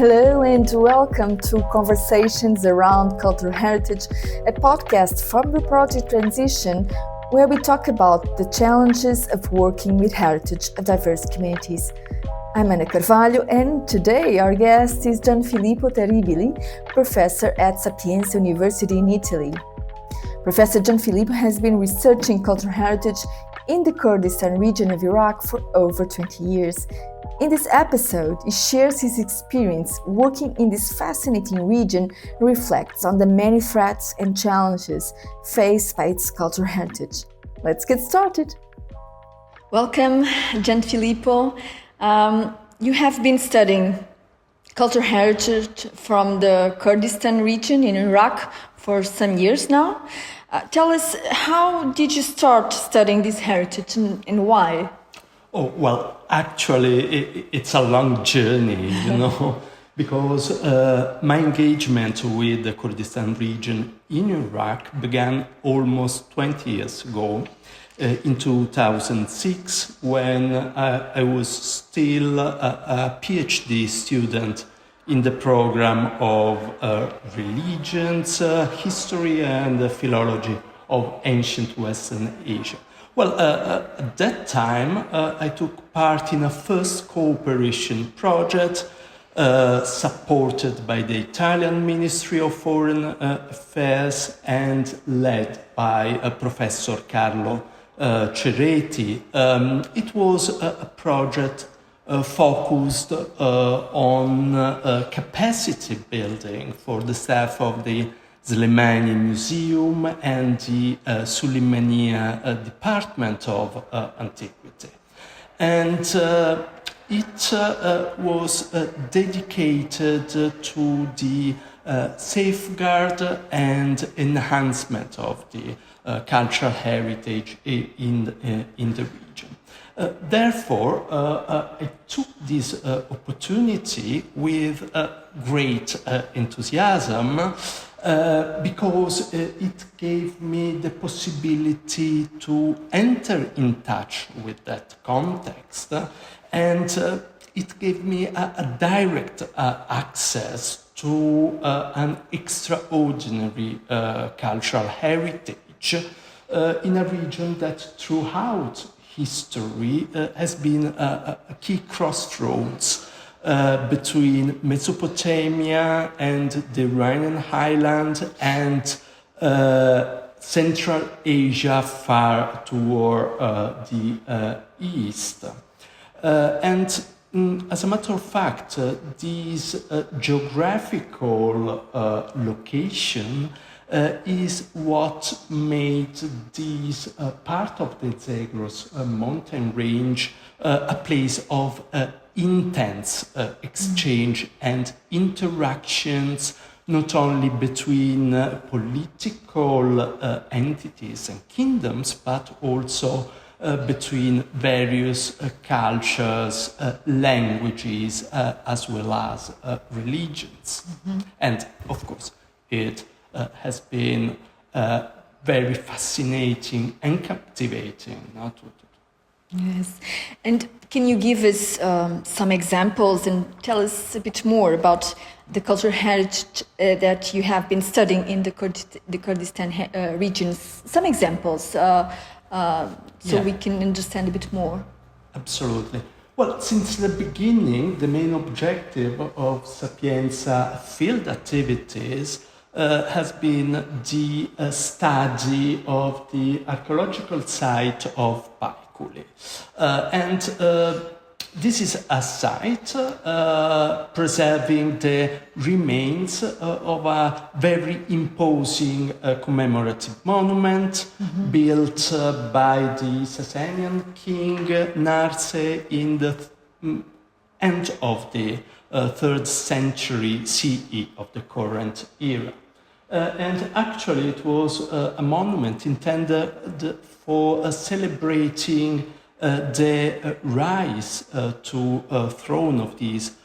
Hello and welcome to Conversations Around Cultural Heritage, a podcast from the Project Transition where we talk about the challenges of working with heritage of diverse communities. I'm Ana Carvalho and today our guest is Gianfillipo Terribili, professor at Sapienza University in Italy. Professor Gianfillipo has been researching cultural heritage in the Kurdistan region of Iraq for over 20 years. In this episode, he shares his experience working in this fascinating region and reflects on the many threats and challenges faced by its cultural heritage. Let's get started. Welcome, Gianfillipo. You have been studying cultural heritage from the Kurdistan region in Iraq for some years now. Tell us, how did you start studying this heritage and why? Oh, well, actually, it's a long journey, because my engagement with the Kurdistan region in Iraq began almost 20 years ago, in 2006, when I was still a PhD student in the program of religions, history and philology of ancient Western Asia. Well, at that time, I took part in a first cooperation project supported by the Italian Ministry of Foreign Affairs and led by Professor Carlo Cereti. It was a project focused on capacity building for the staff of the Slimani Museum and the Suleimania Department of Antiquity. And it was dedicated to the safeguard and enhancement of the cultural heritage in the region. Therefore, I took this opportunity with great enthusiasm because it gave me the possibility to enter in touch with that context, and it gave me a direct access to an extraordinary cultural heritage in a region that throughout history has been a key crossroads between Mesopotamia and the Iranian highland and Central Asia far toward the east. And as a matter of fact, this geographical location is what made this part of the Zagros mountain range a place of intense exchange and interactions, not only between political entities and kingdoms, but also between various cultures, languages, as well as religions. Mm-hmm. And of course, it has been very fascinating and captivating. Yes. And can you give us some examples and tell us a bit more about the cultural heritage that you have been studying in the Kurdistan regions? Some examples so we can understand a bit more. Absolutely. Well, since the beginning, the main objective of Sapienza field activities has been the study of the archaeological site of Paikuli. And this is a site preserving the remains of a very imposing commemorative monument built by the Sasanian king Narse in the end of the 3rd century CE of the current era. And actually it was a monument intended for celebrating the rise to throne of this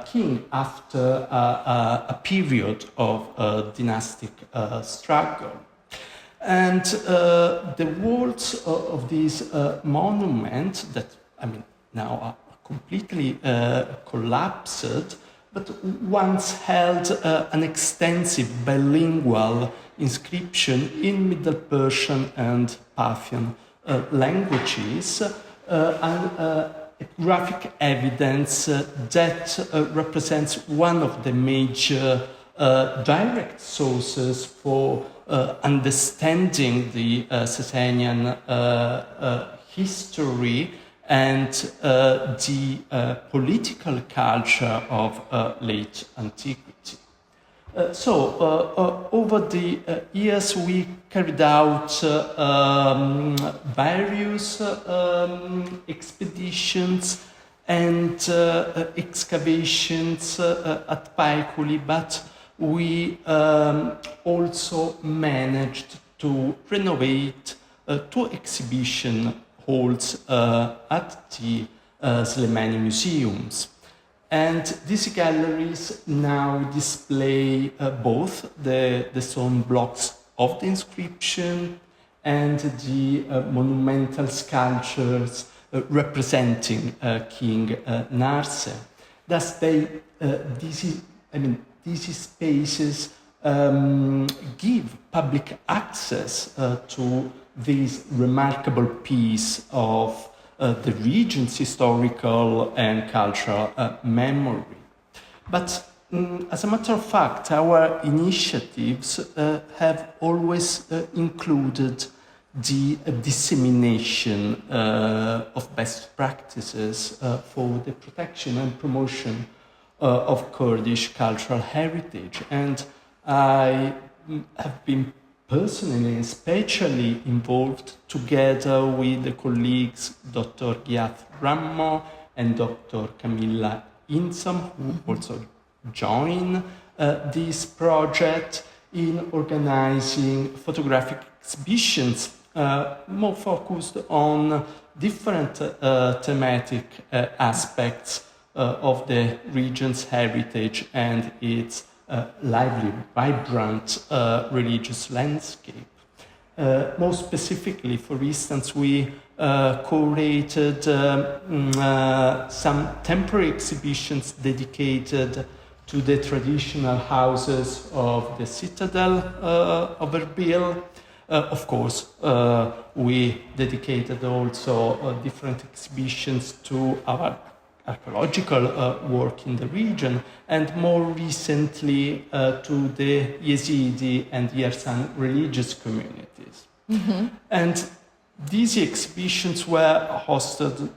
king after a period of dynastic struggle. And the walls of this monument that, now are completely collapsed, but once held an extensive bilingual inscription in Middle Persian and Parthian languages, and graphic evidence that represents one of the major direct sources for understanding the Sasanian history and the political culture of late antiquity. Over the years, we carried out various expeditions and excavations at Paikuli, but we also managed to renovate two exhibition halls at the Slemani museums. And these galleries now display both the stone blocks of the inscription and the monumental sculptures representing King Narse. Thus, these spaces give public access to this remarkable piece of the region's historical and cultural memory. But as a matter of fact, our initiatives have always included the dissemination of best practices for the protection and promotion of Kurdish cultural heritage. And I have been personally, especially involved together with the colleagues Dr. Ghiath Rammo and Dr. Camilla Insam, who also join this project in organizing photographic exhibitions more focused on different thematic aspects of the region's heritage and its lively, vibrant religious landscape. More specifically, for instance, we curated some temporary exhibitions dedicated to the traditional houses of the citadel of Erbil. Of course, we dedicated also different exhibitions to our archaeological work in the region, and more recently to the Yezidi and Yarsan religious communities. Mm-hmm. And these exhibitions were hosted,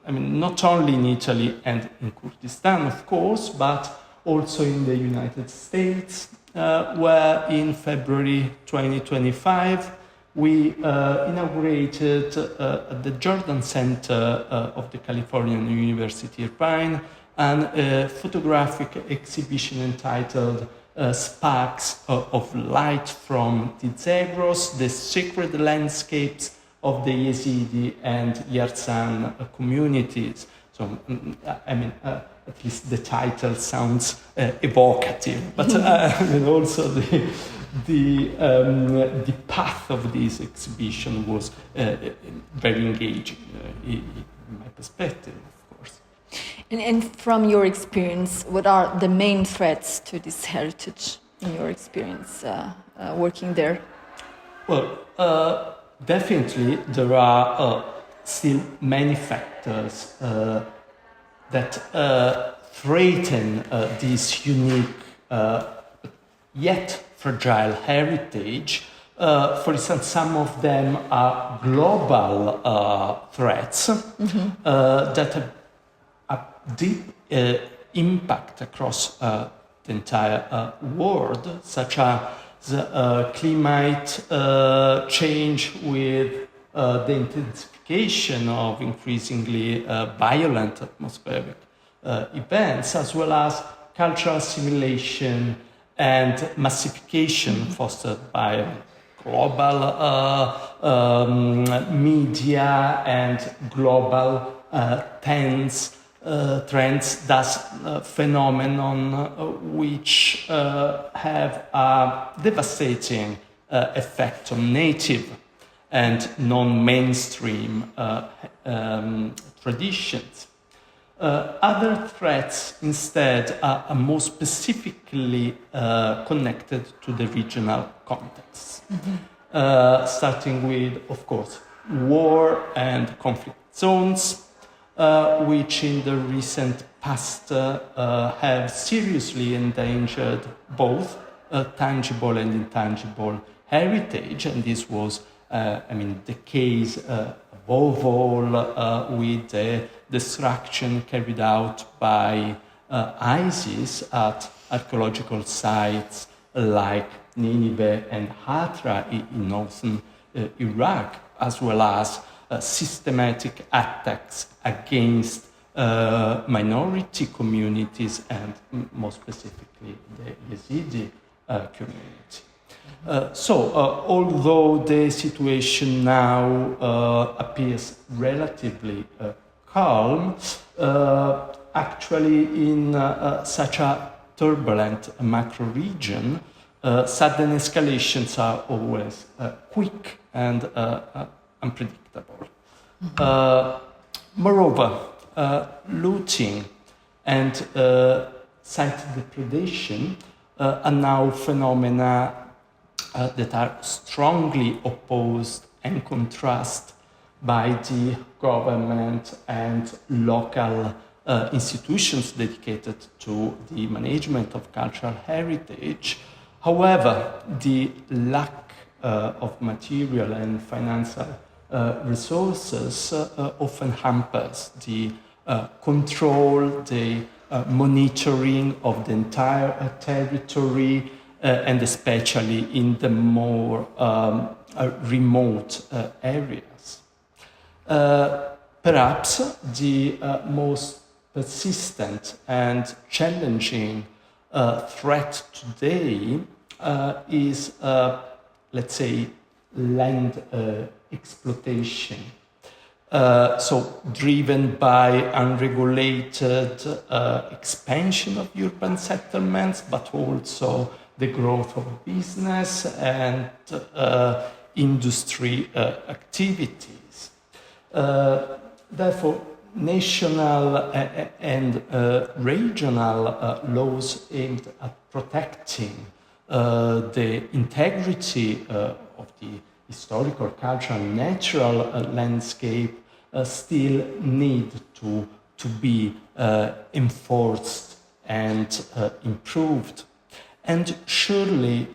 not only in Italy and in Kurdistan, of course, but also in the United States, where in February 2025, we inaugurated at the Jordan Center of the California University of Rome a photographic exhibition entitled Sparks of Light from the Zagros, the sacred landscapes of the Yezidi and Yarsan communities. So, at least the title sounds evocative, but also the path of this exhibition was very engaging in my perspective, of course. And from your experience, what are the main threats to this heritage in your experience working there? Well, definitely there are still many factors that threaten this unique yet fragile heritage. For instance, some of them are global threats that have a deep impact across the entire world, such as climate change with the intensification of increasingly violent atmospheric events, as well as cultural assimilation and massification fostered by global media and global trends, thus phenomenon which have a devastating effect on native and non-mainstream traditions. Other threats instead are more specifically connected to the regional context, starting with, of course, war and conflict zones, which in the recent past have seriously endangered both tangible and intangible heritage, and this was, the case above all with the destruction carried out by ISIS at archaeological sites like Nineveh and Hatra in northern Iraq, as well as systematic attacks against minority communities and more specifically the Yezidi community. Although the situation now appears relatively calm, actually in such a turbulent macro region, sudden escalations are always quick and unpredictable. Moreover, looting and site depredation are now phenomena that are strongly opposed and contrasted by the government and local institutions dedicated to the management of cultural heritage. However, the lack of material and financial resources often hampers the control, the monitoring of the entire territory, and especially in the more remote areas. Perhaps the most persistent and challenging threat today is, let's say, land exploitation. Driven by unregulated expansion of urban settlements, but also the growth of business and industry activities. Therefore, national and regional laws aimed at protecting the integrity of the historical, cultural, natural landscape still need to be enforced and improved. And surely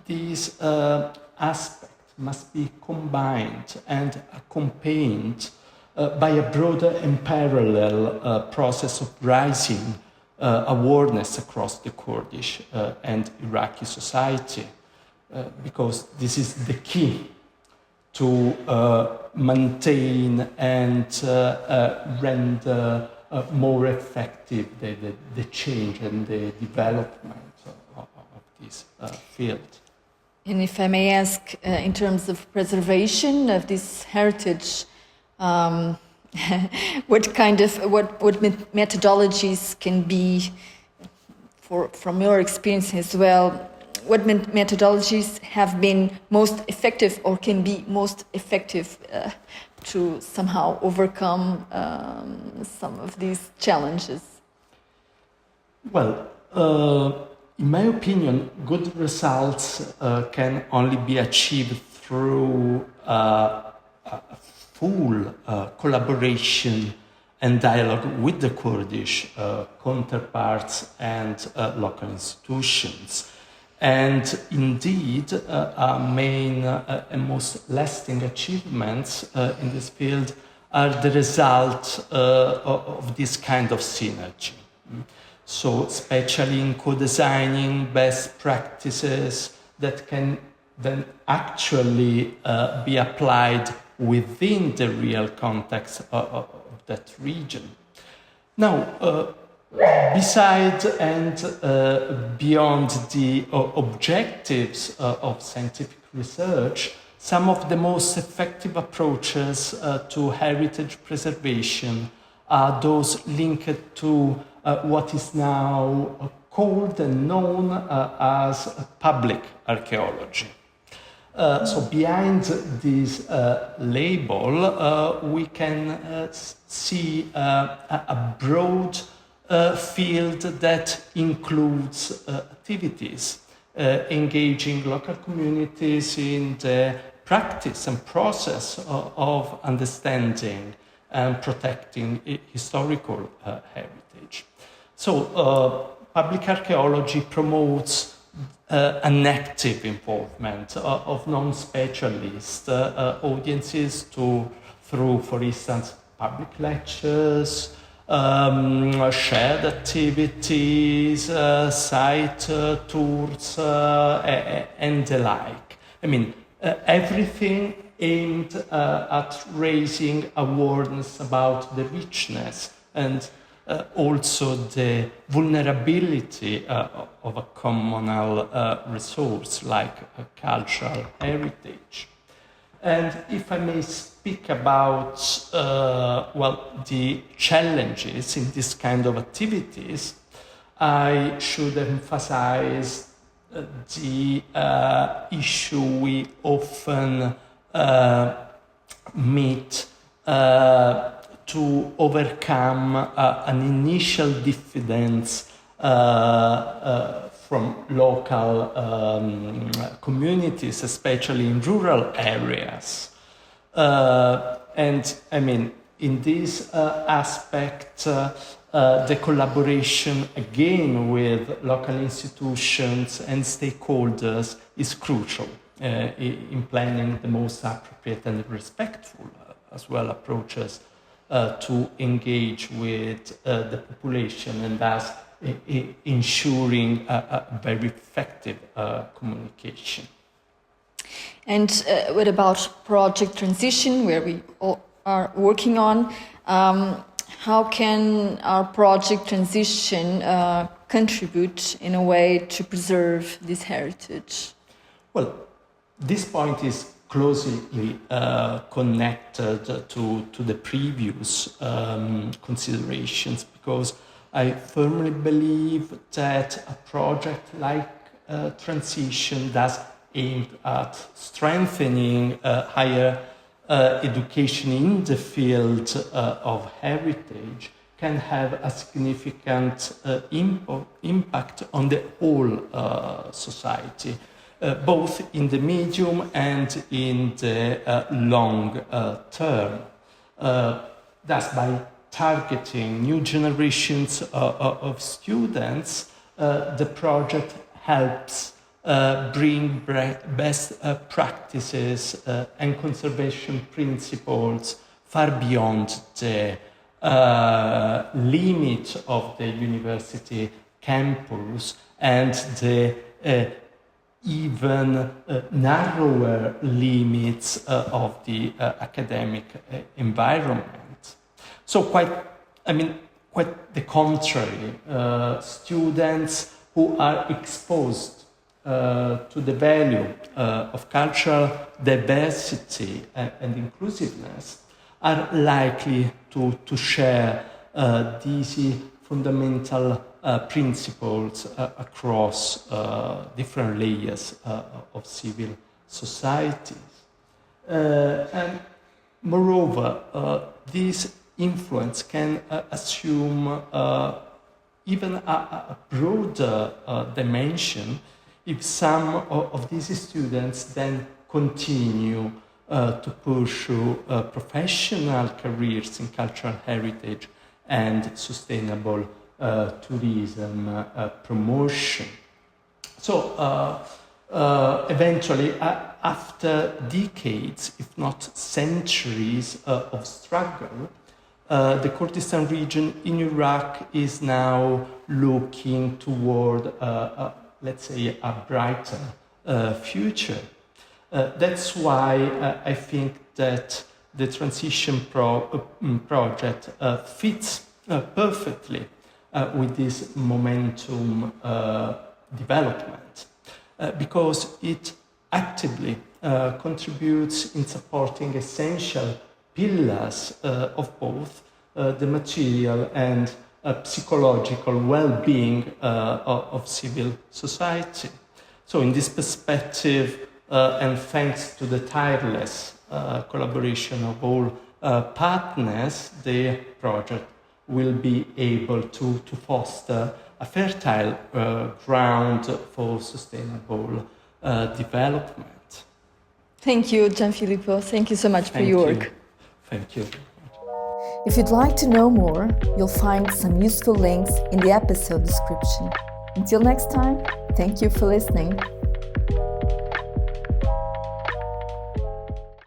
these aspects must be combined and accompanied by a broader and parallel process of rising awareness across the Kurdish and Iraqi society, because this is the key to maintain and render more effective the change and the development of this field. And if I may ask, in terms of preservation of this heritage, what methodologies can be, from your experience as well, what methodologies have been most effective or can be most effective to somehow overcome some of these challenges? Well, in my opinion, good results can only be achieved through full collaboration and dialogue with the Kurdish counterparts and local institutions. And indeed, our main and most lasting achievements in this field are the result of this kind of synergy. So, especially in co-designing best practices that can then actually be applied within the real context of that region. Now, besides and beyond the objectives of scientific research, some of the most effective approaches to heritage preservation are those linked to what is now called and known as public archaeology. So behind this label, we can see a broad field that includes activities engaging local communities in the practice and process of understanding and protecting historical heritage. So public archaeology promotes an active involvement of non-specialist audiences through, for instance, public lectures, shared activities, site tours, and the like. I mean, everything aimed at raising awareness about the richness and also the vulnerability of a communal resource like cultural heritage. And if I may speak about, the challenges in this kind of activities, I should emphasize the issue we often meet to overcome an initial diffidence from local communities, especially in rural areas. And I mean, in this aspect, the collaboration again with local institutions and stakeholders is crucial in planning the most appropriate and respectful as well approaches to engage with the population and thus ensuring a very effective communication. And what about project transition, where we all are working on? How can our project transition contribute in a way to preserve this heritage? Well, this point is closely connected to the previous considerations, because I firmly believe that a project like transition does aim at strengthening higher education in the field of heritage can have a significant impact on the whole society, both in the medium and in the long term. Thus, by targeting new generations of students, the project helps bring best practices and conservation principles far beyond the limit of the university campus and the even narrower limits of the academic environment. So quite the contrary. Students who are exposed to the value of cultural diversity and inclusiveness are likely to share these fundamental principles across different layers of civil societies. And moreover, this influence can assume even a broader dimension if some of these students then continue to pursue professional careers in cultural heritage and sustainable tourism promotion. So eventually, after decades, if not centuries of struggle, the Kurdistan region in Iraq is now looking toward, let's say, a brighter future. That's why I think that the transition project fits perfectly with this momentum development, because it actively contributes in supporting essential pillars of both the material and psychological well-being of civil society. So in this perspective, and thanks to the tireless collaboration of all partners, the project will be able to foster a fertile ground for sustainable development. Thank you, Gianfillipo. Thank you so much for your work. Thank you. If you'd like to know more, you'll find some useful links in the episode description. Until next time, thank you for listening.